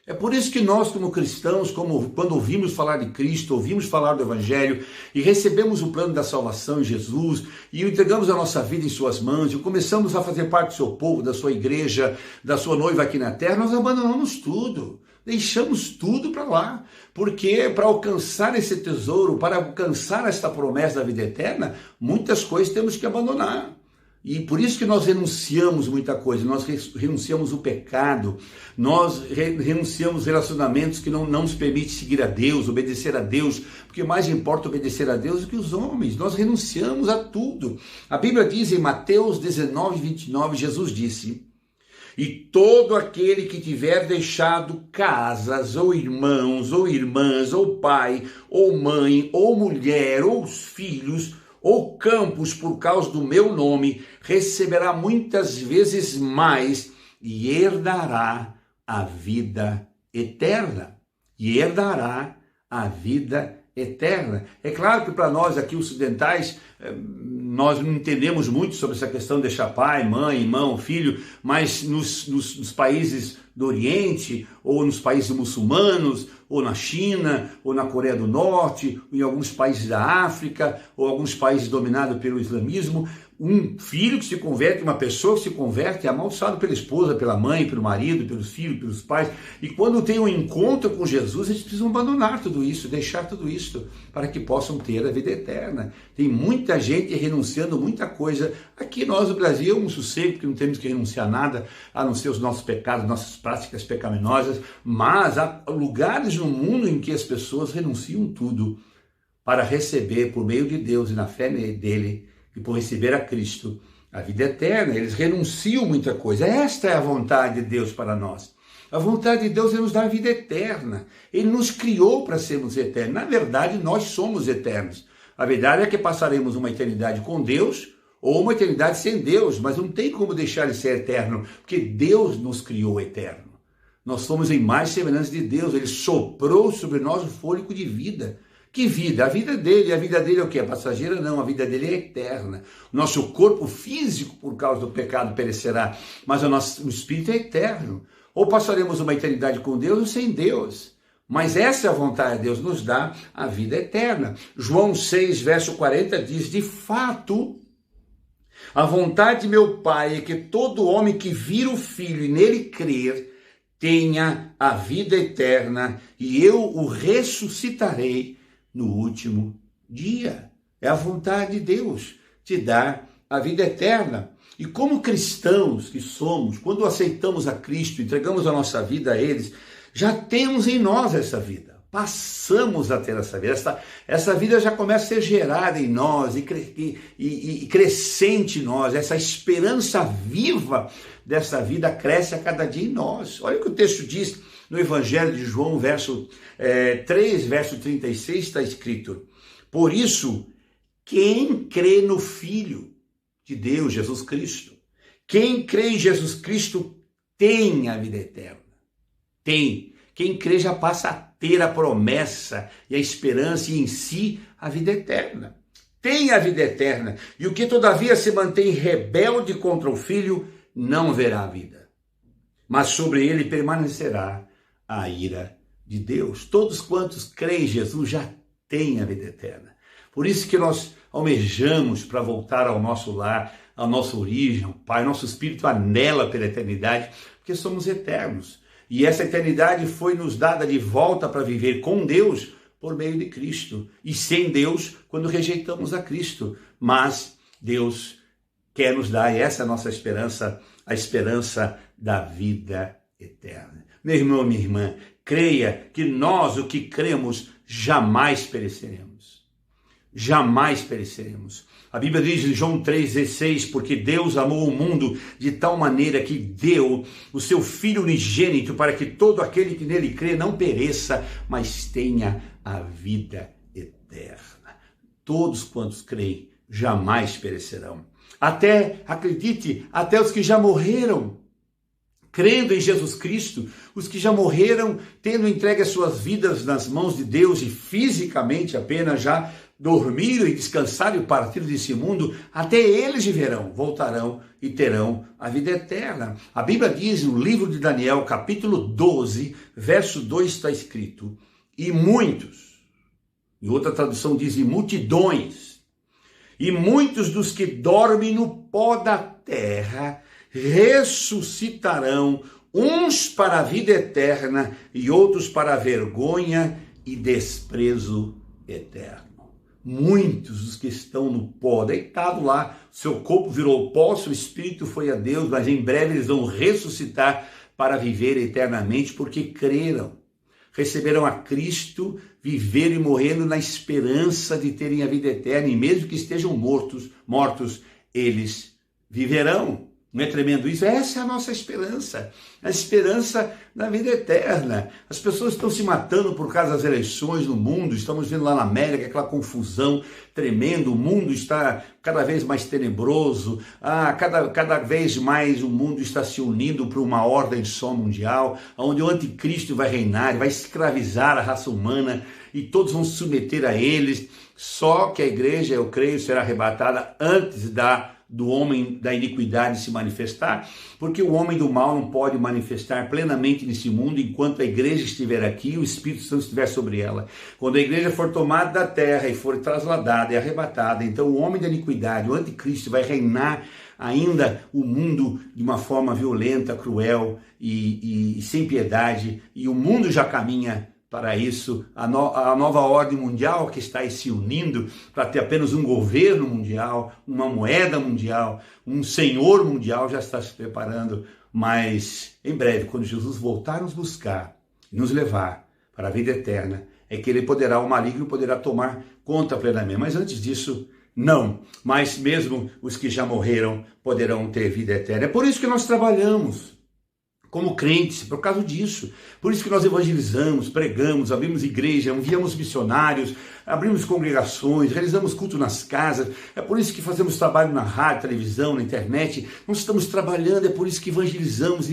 É por isso que nós, como cristãos, quando ouvimos falar de Cristo, ouvimos falar do Evangelho e recebemos o plano da salvação em Jesus e entregamos a nossa vida em suas mãos e começamos a fazer parte do seu povo, da sua igreja, da sua noiva aqui na terra, nós abandonamos tudo. Deixamos tudo para lá, porque para alcançar esse tesouro, para alcançar esta promessa da vida eterna, muitas coisas temos que abandonar. E por isso que nós renunciamos muita coisa, nós renunciamos o pecado, nós renunciamos relacionamentos que não nos permitem seguir a Deus, obedecer a Deus, porque mais importa obedecer a Deus do que os homens, nós renunciamos a tudo. A Bíblia diz em Mateus 19, 29, Jesus disse: e todo aquele que tiver deixado casas, ou irmãos, ou irmãs, ou pai, ou mãe, ou mulher, ou filhos, ou campos por causa do meu nome, receberá muitas vezes mais e herdará a vida eterna. E herdará a vida eterna. É claro que para nós aqui ocidentais, nós não entendemos muito sobre essa questão de deixar pai, mãe, irmão, filho, mas nos países do Oriente, ou nos países muçulmanos, ou na China, ou na Coreia do Norte, ou em alguns países da África, ou alguns países dominados pelo islamismo, um filho que se converte, uma pessoa que se converte, é amaldiçoado pela esposa, pela mãe, pelo marido, pelos filhos, pelos pais. E quando tem um encontro com Jesus, eles precisam abandonar tudo isso, deixar tudo isso, para que possam ter a vida eterna. Tem muita gente renunciando muita coisa. Aqui nós, no Brasil, é um sossego, porque não temos que renunciar a nada, a não ser os nossos pecados, nossas práticas pecaminosas. Mas há lugares no mundo em que as pessoas renunciam tudo para receber, por meio de Deus e na fé dele, e por receber a Cristo, a vida eterna. Eles renunciam muita coisa. Esta é a vontade de Deus para nós. A vontade de Deus é nos dar a vida eterna. Ele nos criou para sermos eternos. Na verdade, nós somos eternos. A verdade é que passaremos uma eternidade com Deus ou uma eternidade sem Deus, mas não tem como deixar de ser eterno, porque Deus nos criou eterno. Nós somos em mais semelhança de Deus. Ele soprou sobre nós o fôlego de vida. Que vida? A vida dele. A vida dele é o quê? É passageira? Não, a vida dele é eterna. O nosso corpo físico, por causa do pecado, perecerá, mas o espírito é eterno. Ou passaremos uma eternidade com Deus ou sem Deus. Mas essa é a vontade de Deus, nos dá a vida eterna. João 6, verso 40 diz: de fato, a vontade de meu Pai é que todo homem que vir o Filho e nele crer tenha a vida eterna, e eu o ressuscitarei no último dia. É a vontade de Deus te dar a vida eterna. E como cristãos que somos, quando aceitamos a Cristo, entregamos a nossa vida a eles, já temos em nós essa vida. Passamos a ter essa vida. Essa vida já começa a ser gerada em nós e crescente em nós. Essa esperança viva dessa vida cresce a cada dia em nós. Olha o que o texto diz no Evangelho de João, 3, verso 36, está escrito: por isso, quem crê no Filho de Deus, Jesus Cristo, quem crê em Jesus Cristo tem a vida eterna. Tem. Quem crê já passa a ter a promessa e a esperança e em si a vida eterna. tem a vida eterna, e o que todavia se mantém rebelde contra o Filho não verá a vida, mas sobre ele permanecerá a ira de Deus. Todos quantos creem em Jesus já têm a vida eterna. Por isso que nós almejamos para voltar ao nosso lar, à nossa origem, Pai. Nosso espírito anela pela eternidade, porque somos eternos. E essa eternidade foi nos dada de volta para viver com Deus por meio de Cristo. E sem Deus quando rejeitamos a Cristo. Mas Deus quer nos dar, e essa é a nossa esperança, a esperança da vida eterna. Meu irmão, minha irmã, creia que nós, o que cremos, jamais pereceremos. Jamais pereceremos. A Bíblia diz em João 3,16, porque Deus amou o mundo de tal maneira que deu o seu Filho unigênito para que todo aquele que nele crê não pereça, mas tenha a vida eterna. Todos quantos creem jamais perecerão. Até, acredite, até os que já morreram crendo em Jesus Cristo, os que já morreram tendo entregue as suas vidas nas mãos de Deus e fisicamente apenas já dormiram e descansaram e partiram desse mundo, até eles viverão, voltarão e terão a vida eterna. A Bíblia diz no livro de Daniel, capítulo 12, verso 2, está escrito: e muitos, em outra tradução diz, e multidões, e muitos dos que dormem no pó da terra ressuscitarão, uns para a vida eterna e outros para a vergonha e desprezo eterno. Muitos dos que estão no pó, deitado lá, seu corpo virou pó, seu espírito foi a Deus, mas em breve eles vão ressuscitar para viver eternamente, porque creram, receberam a Cristo, viveram e morreram na esperança de terem a vida eterna, e mesmo que estejam mortos, eles viverão. Não é tremendo isso? Essa é a nossa esperança, a esperança da vida eterna. As pessoas estão se matando por causa das eleições no mundo, estamos vendo lá na América aquela confusão tremenda, o mundo está cada vez mais tenebroso, cada vez mais o mundo está se unindo para uma ordem só mundial, onde o anticristo vai reinar, vai escravizar a raça humana e todos vão se submeter a eles, só que a igreja, eu creio, será arrebatada antes do homem da iniquidade se manifestar, porque o homem do mal não pode manifestar plenamente nesse mundo enquanto a igreja estiver aqui e o Espírito Santo estiver sobre ela. Quando a igreja for tomada da terra e for trasladada e arrebatada, então o homem da iniquidade, o anticristo, vai reinar ainda o mundo de uma forma violenta, cruel e sem piedade, e o mundo já caminha para isso. A nova ordem mundial que está aí se unindo para ter apenas um governo mundial, uma moeda mundial, um senhor mundial já está se preparando, mas em breve, quando Jesus voltar a nos buscar e nos levar para a vida eterna, é que o maligno poderá tomar conta plenamente. Mas antes disso, não. Mas mesmo os que já morreram poderão ter vida eterna. É por isso que nós trabalhamos como crentes, por causa disso. Por isso que nós evangelizamos, pregamos, abrimos igreja, enviamos missionários, abrimos congregações, realizamos culto nas casas. É por isso que fazemos trabalho na rádio, televisão, na internet. Nós estamos trabalhando, é por isso que evangelizamos,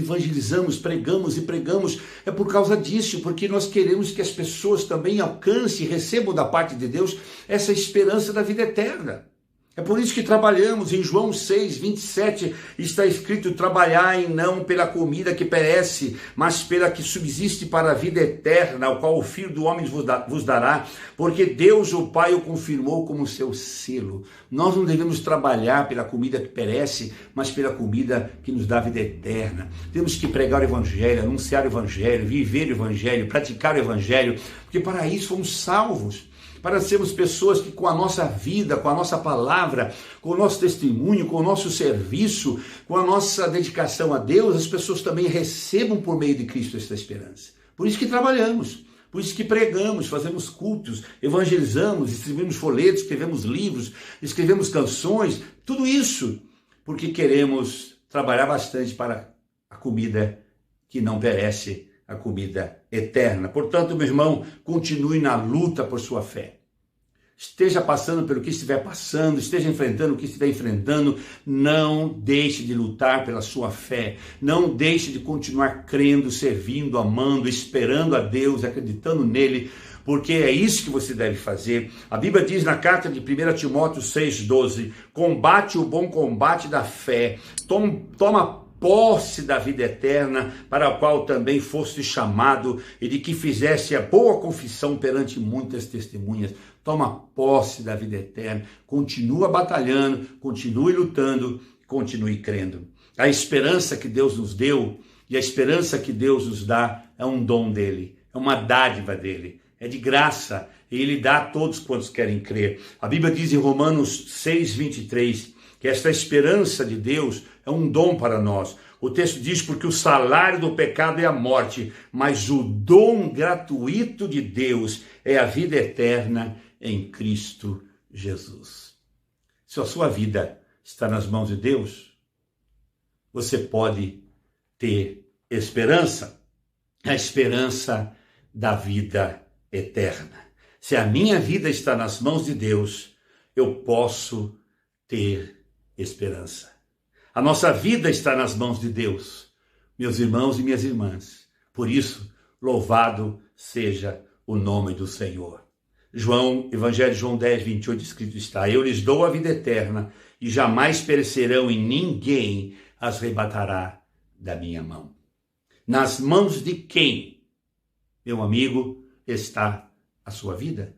pregamos e pregamos. É por causa disso, porque nós queremos que as pessoas também alcancem e recebam da parte de Deus essa esperança da vida eterna. É por isso que trabalhamos. Em João 6, 27, está escrito: trabalhai não pela comida que perece, mas pela que subsiste para a vida eterna, ao qual o Filho do Homem vos dará, porque Deus, o Pai, o confirmou como seu selo. Nós não devemos trabalhar pela comida que perece, mas pela comida que nos dá vida eterna. Temos que pregar o Evangelho, anunciar o Evangelho, viver o Evangelho, praticar o Evangelho, porque para isso fomos salvos. Para sermos pessoas que com a nossa vida, com a nossa palavra, com o nosso testemunho, com o nosso serviço, com a nossa dedicação a Deus, as pessoas também recebam por meio de Cristo essa esperança. Por isso que trabalhamos, por isso que pregamos, fazemos cultos, evangelizamos, distribuímos folhetos, escrevemos livros, escrevemos canções, tudo isso porque queremos trabalhar bastante para a comida que não perece, a comida eterna. Portanto, meu irmão, continue na luta por sua fé. esteja passando pelo que estiver passando, esteja enfrentando o que estiver enfrentando, não deixe de lutar pela sua fé, não deixe de continuar crendo, servindo, amando, esperando a Deus, acreditando nele, porque é isso que você deve fazer. A Bíblia diz na carta de 1 Timóteo 6,12, combate o bom combate da fé, toma posse da vida eterna, para a qual também foste chamado, e de que fizeste a boa confissão perante muitas testemunhas. Toma posse da vida eterna, continua batalhando, continue lutando, continue crendo. A esperança que Deus nos deu e a esperança que Deus nos dá é um dom dele, é uma dádiva dele, é de graça, e ele dá a todos quantos querem crer. A Bíblia diz em Romanos 6,23, que esta esperança de Deus é um dom para nós. O texto diz, porque o salário do pecado é a morte, mas o dom gratuito de Deus é a vida eterna em Cristo Jesus. Se a sua vida está nas mãos de Deus, você pode ter esperança, a esperança da vida eterna. Se a minha vida está nas mãos de Deus, eu posso ter esperança. A nossa vida está nas mãos de Deus, meus irmãos e minhas irmãs. Por isso, louvado seja o nome do Senhor. Evangelho de João 10:28, escrito está: eu lhes dou a vida eterna e jamais perecerão e ninguém as arrebatará da minha mão. Nas mãos de quem, meu amigo, está a sua vida?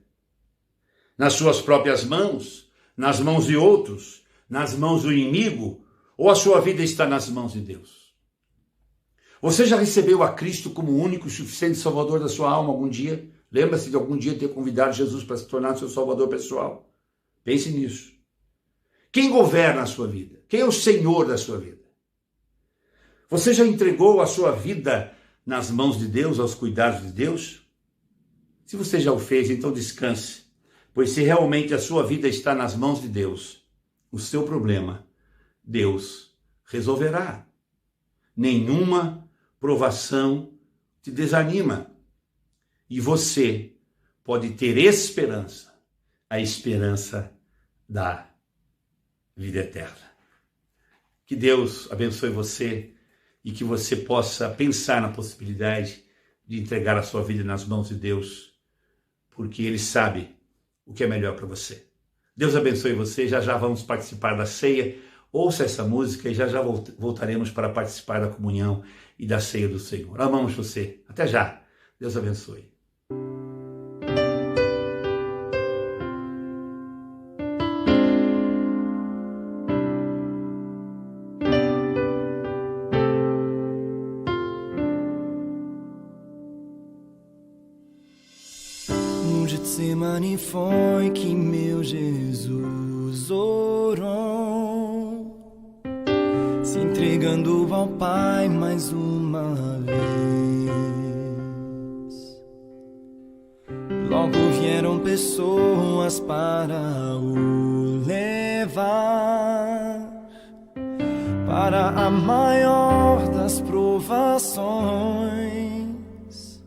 Nas suas próprias mãos? Nas mãos de outros? Nas mãos do inimigo? Ou a sua vida está nas mãos de Deus? Você já recebeu a Cristo como o único e suficiente Salvador da sua alma algum dia? Lembra-se de algum dia ter convidado Jesus para se tornar seu Salvador pessoal? Pense nisso. Quem governa a sua vida? Quem é o Senhor da sua vida? Você já entregou a sua vida nas mãos de Deus, aos cuidados de Deus? Se você já o fez, então descanse, pois se realmente a sua vida está nas mãos de Deus, o seu problema, Deus resolverá. Nenhuma provação te desanima. E você pode ter esperança, a esperança da vida eterna. Que Deus abençoe você e que você possa pensar na possibilidade de entregar a sua vida nas mãos de Deus, porque Ele sabe o que é melhor para você. Deus abençoe você, já vamos participar da ceia. Ouça essa música e já voltaremos para participar da comunhão e da ceia do Senhor. Amamos você. Até já. Deus abençoe. No Getsemane foi que meu Jesus orou, se entregando ao Pai mais uma vez. Logo vieram pessoas para o levar para a maior das provações.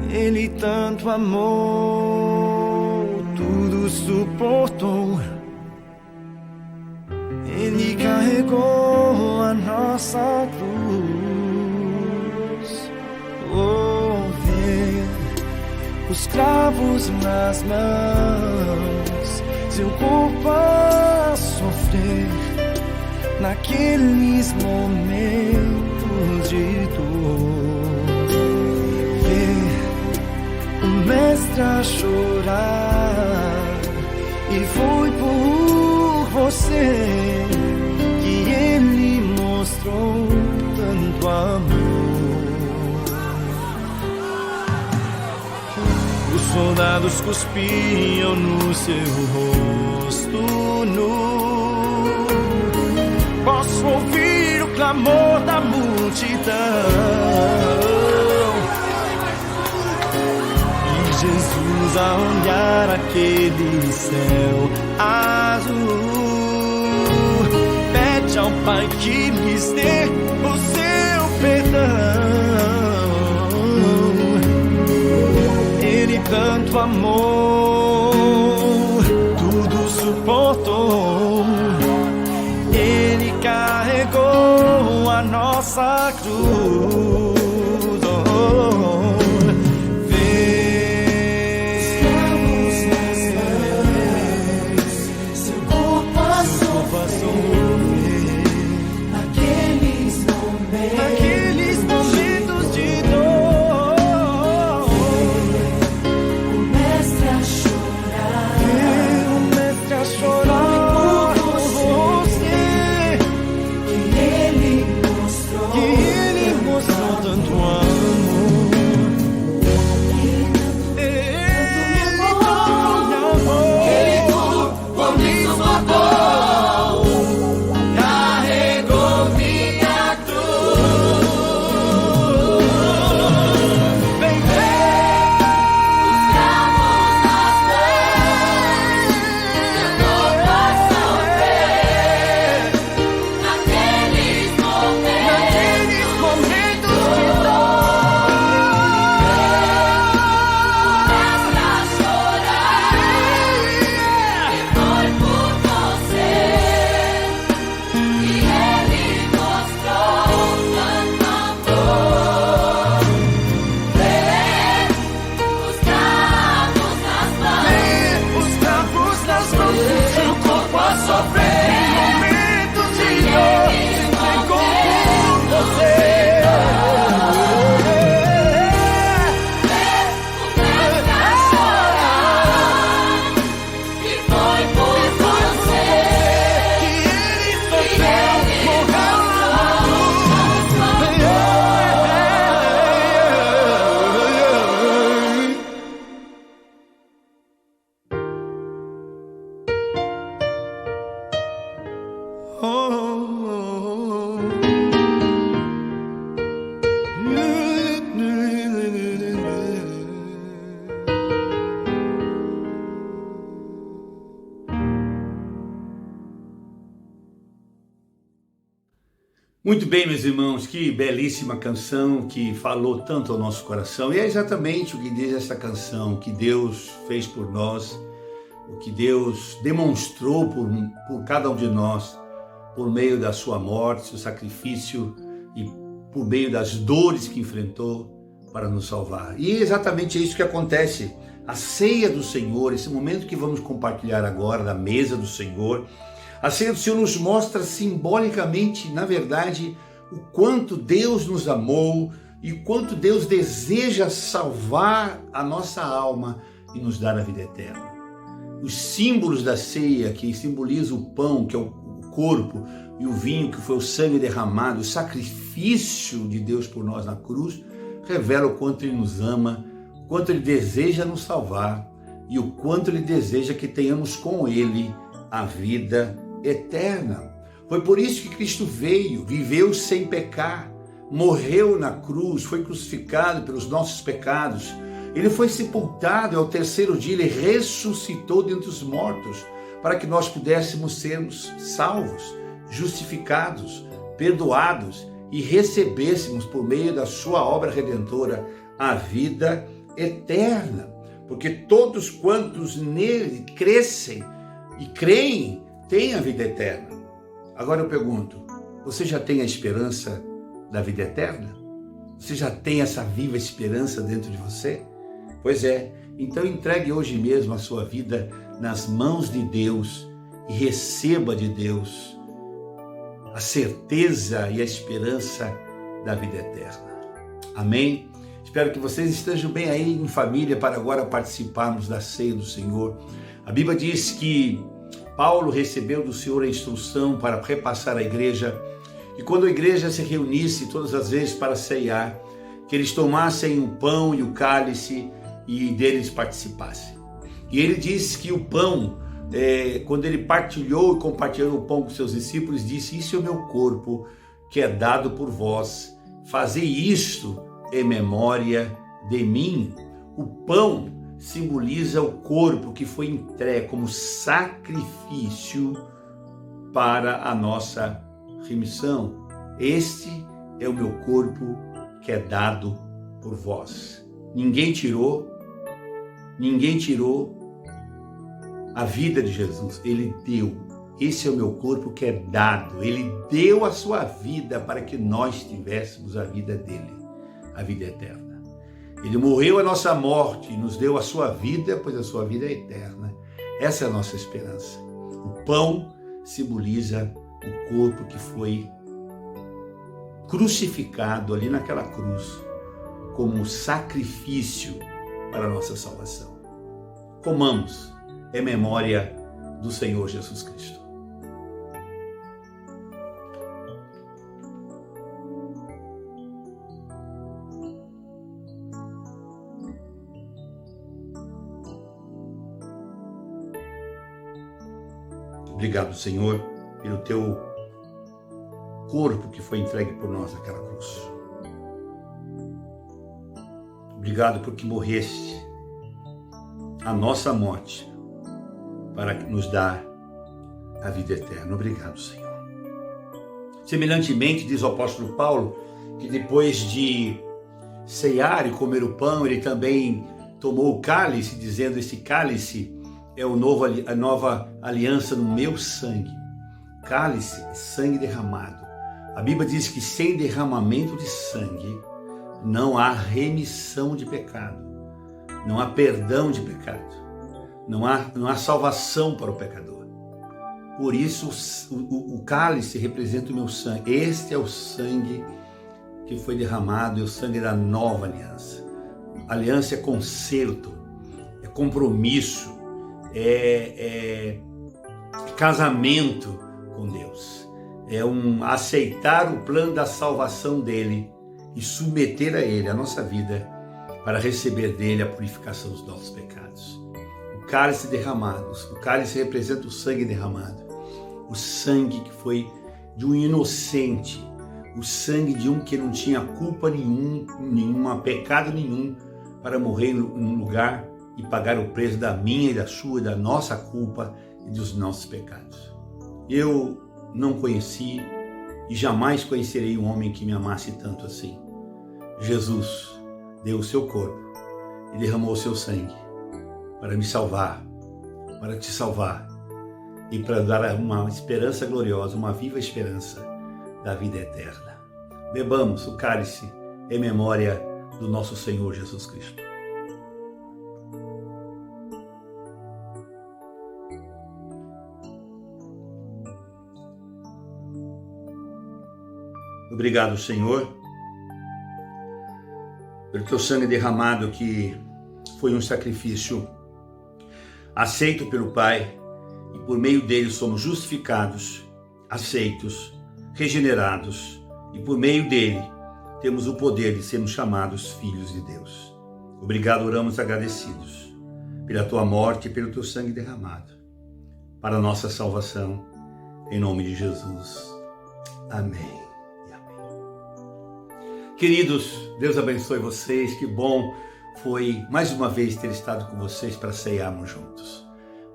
Ele tanto amou, tudo suportou. Ele carregou a nossa cruz. Oh, ver os cravos nas mãos, seu corpo a sofrer naqueles momentos de dor. O mestre a chorar, e foi por você que ele mostrou tanto amor. Os soldados cuspiam no seu rosto nu. Posso ouvir o clamor da multidão. Jesus a olhar aquele céu azul, pede ao Pai que lhes dê o seu perdão. Ele tanto amou, nossa cruz. Naqueles momentos de dor, o mestre a chorar por você, que ele mostrou tanto amor, ele tudo por mim suportou, carregou minha cruz. Vem ver os cravos nas mãos, seu coração ver naqueles momentos de dor, começa a chorar, e foi por você que ele mostrou tanto amor. Vê os cravos nas mãos, seu corpo a sofrer, momentos de dor, se entregou por você. Começa a chorar, e foi por você que ele morreu na cruz. Muito bem, meus irmãos, que belíssima canção que falou tanto ao nosso coração. E é exatamente o que diz essa canção, o que Deus fez por nós, o que Deus demonstrou por cada um de nós, por meio da sua morte, seu sacrifício e por meio das dores que enfrentou para nos salvar. E é exatamente isso que acontece. A ceia do Senhor, esse momento que vamos compartilhar agora, da mesa do Senhor, a ceia do Senhor nos mostra simbolicamente, na verdade, o quanto Deus nos amou e o quanto Deus deseja salvar a nossa alma e nos dar a vida eterna. Os símbolos da ceia, que simboliza o pão, que é o corpo, e o vinho, que foi o sangue derramado, o sacrifício de Deus por nós na cruz, revela o quanto Ele nos ama, o quanto Ele deseja nos salvar e o quanto Ele deseja que tenhamos com Ele a vida eterna. Foi por isso que Cristo veio, viveu sem pecar, morreu na cruz, foi crucificado pelos nossos pecados. Ele foi sepultado e ao terceiro dia Ele ressuscitou dentre os mortos para que nós pudéssemos sermos salvos, justificados, perdoados e recebêssemos por meio da sua obra redentora a vida eterna. Porque todos quantos nele crescem e creem têm a vida eterna. Agora eu pergunto, você já tem a esperança da vida eterna? Você já tem essa viva esperança dentro de você? Pois é, então entregue hoje mesmo a sua vida nas mãos de Deus e receba de Deus a certeza e a esperança da vida eterna. Amém? Espero que vocês estejam bem aí em família para agora participarmos da ceia do Senhor. A Bíblia diz que Paulo recebeu do Senhor a instrução para repassar à igreja, e quando a igreja se reunisse todas as vezes para ceiar, que eles tomassem o pão e o cálice e deles participassem. E ele disse que o pão, quando ele partilhou e compartilhou o pão com seus discípulos, disse: isso é o meu corpo que é dado por vós, fazei isto em memória de mim. O pão simboliza o corpo que foi entregue como sacrifício para a nossa remissão. Este é o meu corpo que é dado por vós. Ninguém tirou a vida de Jesus, Ele deu esse é o meu corpo que é dado. Ele deu a sua vida para que nós tivéssemos a vida dele, a vida eterna. Ele morreu a nossa morte e nos deu a sua vida, pois a sua vida é eterna. Essa é a nossa esperança. O pão simboliza o corpo que foi crucificado ali naquela cruz como um sacrifício para a nossa salvação. Comamos em memória do Senhor Jesus Cristo. Obrigado, Senhor, pelo teu corpo que foi entregue por nós naquela cruz. Obrigado porque morreste a nossa morte para nos dar a vida eterna. Obrigado, Senhor. Semelhantemente, diz o apóstolo Paulo, que depois de ceiar e comer o pão, ele também tomou o cálice, dizendo: esse cálice é a nova aliança no meu sangue. Cálice é sangue derramado. A Bíblia diz que sem derramamento de sangue não há remissão de pecado, não há perdão de pecado, não há salvação para o pecador. Por isso o cálice representa o meu sangue. Este é o sangue que foi derramado, é o sangue da nova aliança. Aliança é concerto, é compromisso, é casamento com Deus, é aceitar o plano da salvação dele e submeter a ele a nossa vida para receber dele a purificação dos nossos pecados. O cálice derramado, o cálice representa o sangue derramado, o sangue que foi de um inocente, o sangue de um que não tinha culpa nenhuma, pecado nenhum, para morrer num lugar e pagar o preço da minha e da sua, da nossa culpa e dos nossos pecados. Eu não conheci e jamais conhecerei um homem que me amasse tanto assim. Jesus deu o seu corpo e derramou o seu sangue para me salvar, para te salvar e para dar uma esperança gloriosa, uma viva esperança da vida eterna. Bebamos o cálice em memória do nosso Senhor Jesus Cristo. Obrigado, Senhor, pelo teu sangue derramado, que foi um sacrifício aceito pelo Pai, e por meio dele somos justificados, aceitos, regenerados, e por meio dele temos o poder de sermos chamados filhos de Deus. Obrigado, oramos agradecidos pela tua morte e pelo teu sangue derramado para a nossa salvação, em nome de Jesus. Amém. Queridos, Deus abençoe vocês, que bom foi mais uma vez ter estado com vocês para cearmos juntos.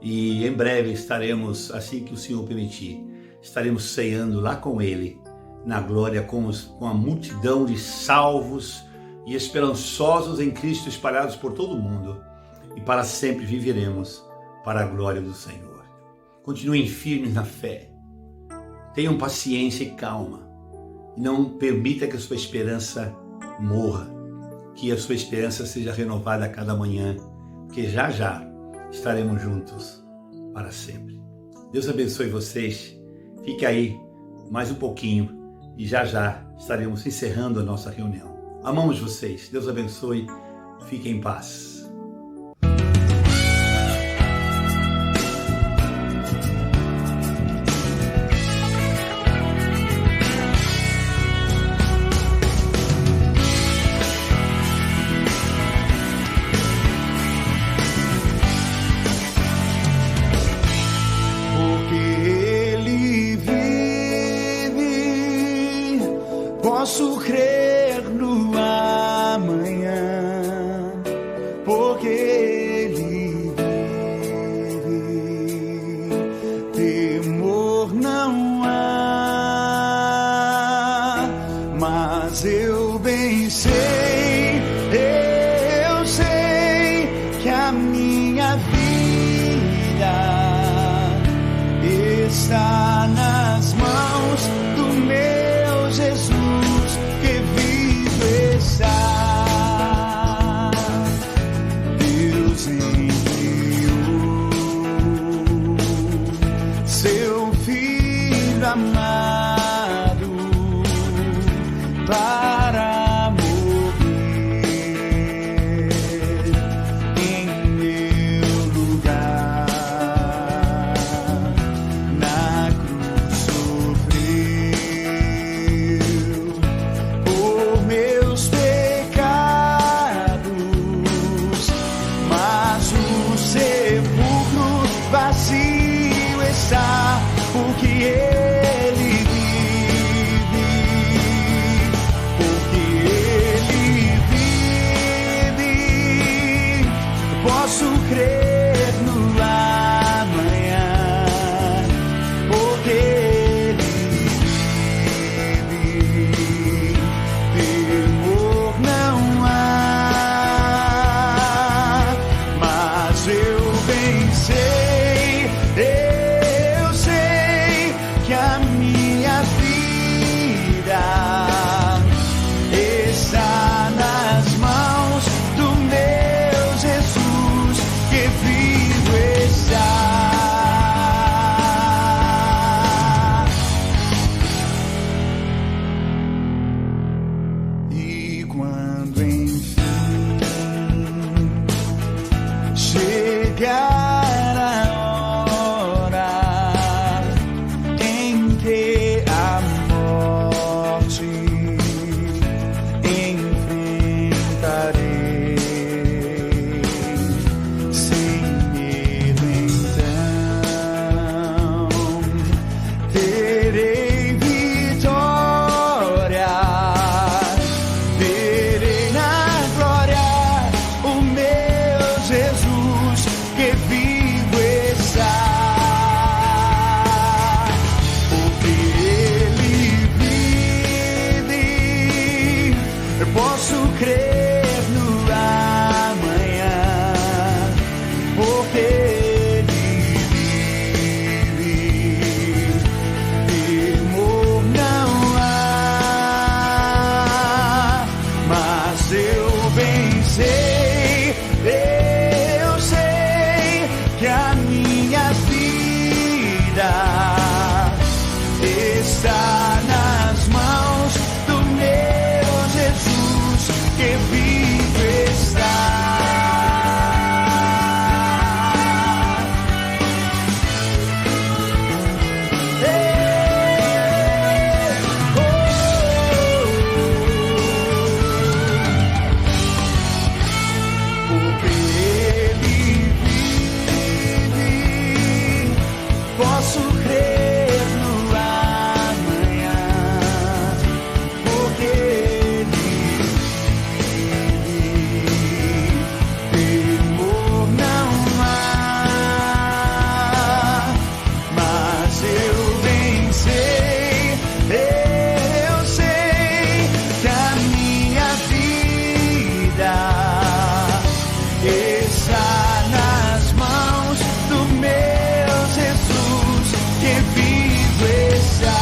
E em breve estaremos, assim que o Senhor permitir, estaremos ceando lá com Ele, na glória, com a multidão de salvos e esperançosos em Cristo espalhados por todo o mundo, e para sempre viveremos para a glória do Senhor. Continuem firmes na fé, tenham paciência e calma. Não permita que a sua esperança morra, que a sua esperança seja renovada a cada manhã, porque já já estaremos juntos para sempre. Deus abençoe vocês, fique aí mais um pouquinho e já já estaremos encerrando a nossa reunião. Amamos vocês, Deus abençoe, fiquem em paz. Posso crer no amanhã, sei que a minha vida está nas mãos do meu Jesus, que vivo está. Posso crer no amanhã, porque temor não há, mas eu bem sei que a minha vida está nas mãos do meu Jesus, que vivo está.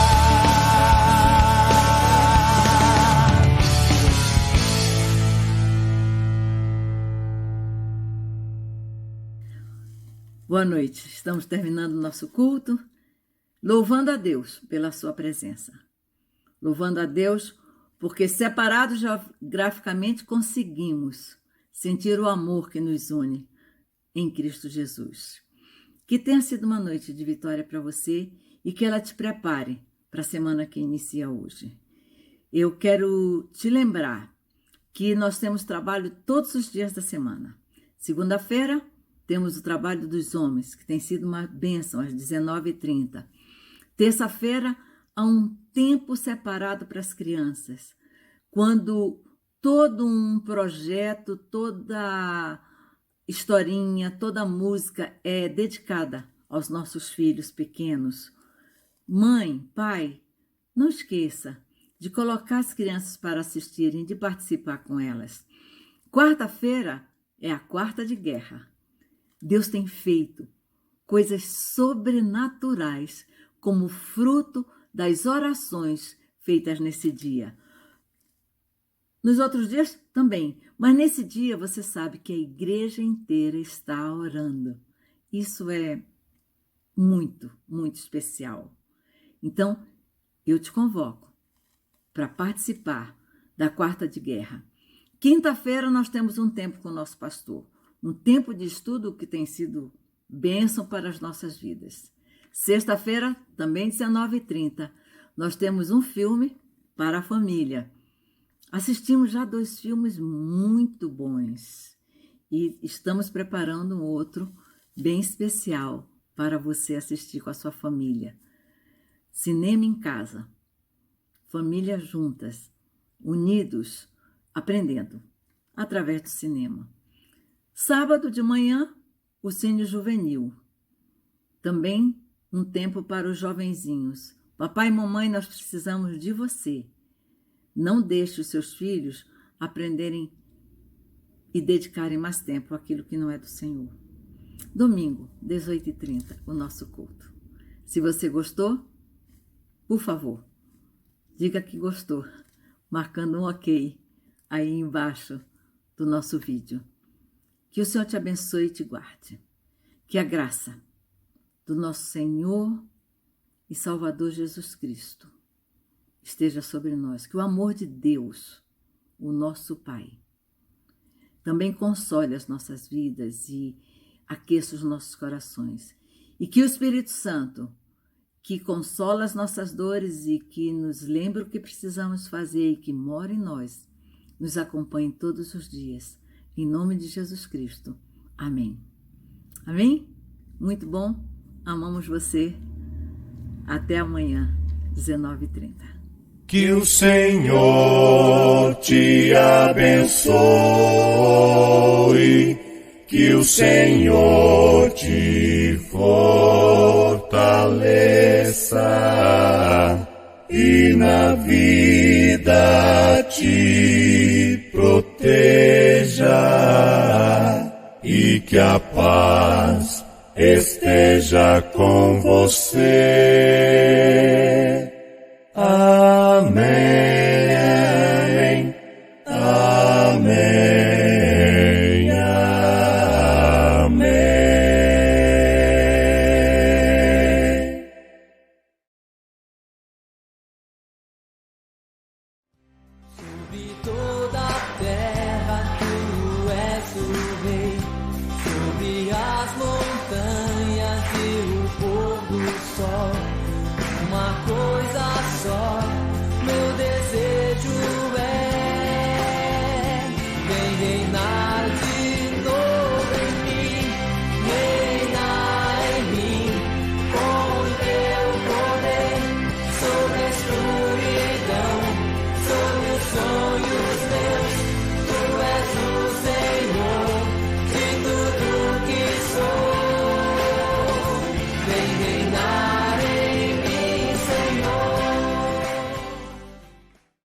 Boa noite, estamos terminando o nosso culto, louvando a Deus pela sua presença. Louvando a Deus porque separados geograficamente conseguimos sentir o amor que nos une em Cristo Jesus. Que tenha sido uma noite de vitória para você e que ela te prepare para a semana que inicia hoje. Eu quero te lembrar que nós temos trabalho todos os dias da semana. Segunda-feira, temos o trabalho dos homens, que tem sido uma bênção, às 19h30. Terça-feira, há um tempo separado para as crianças, quando todo um projeto, toda historinha, toda música é dedicada aos nossos filhos pequenos. Mãe, pai, não esqueça de colocar as crianças para assistirem, de participar com elas. Quarta-feira é a quarta de guerra. Deus tem feito coisas sobrenaturais como fruto das orações feitas nesse dia. Nos outros dias também, mas nesse dia você sabe que a igreja inteira está orando. Isso é muito, muito especial. Então, eu te convoco para participar da quarta de guerra. Quinta-feira nós temos um tempo com o nosso pastor, um tempo de estudo que tem sido bênção para as nossas vidas. Sexta-feira, também 19h30, nós temos um filme para a família. Assistimos já 2 filmes muito bons e estamos preparando um outro bem especial para você assistir com a sua família. Cinema em casa, família juntas, unidos, aprendendo através do cinema. Sábado de manhã, o Cine Juvenil. Também um tempo para os jovenzinhos. Papai e mamãe, nós precisamos de você. Não deixe os seus filhos aprenderem e dedicarem mais tempo àquilo que não é do Senhor. Domingo, 18h30, o nosso culto. Se você gostou, por favor, diga que gostou, marcando um ok aí embaixo do nosso vídeo. Que o Senhor te abençoe e te guarde. Que a graça do nosso Senhor e Salvador Jesus Cristo esteja sobre nós. Que o amor de Deus, o nosso Pai, também console as nossas vidas e aqueça os nossos corações. E que o Espírito Santo, que consola as nossas dores e que nos lembra o que precisamos fazer e que mora em nós, nos acompanhe todos os dias. Em nome de Jesus Cristo. Amém. Amém? Muito bom. Amamos você. Até amanhã, 19h30. Que o Senhor te abençoe, que o Senhor te fortaleça e na vida te proteja e que a paz esteja com você.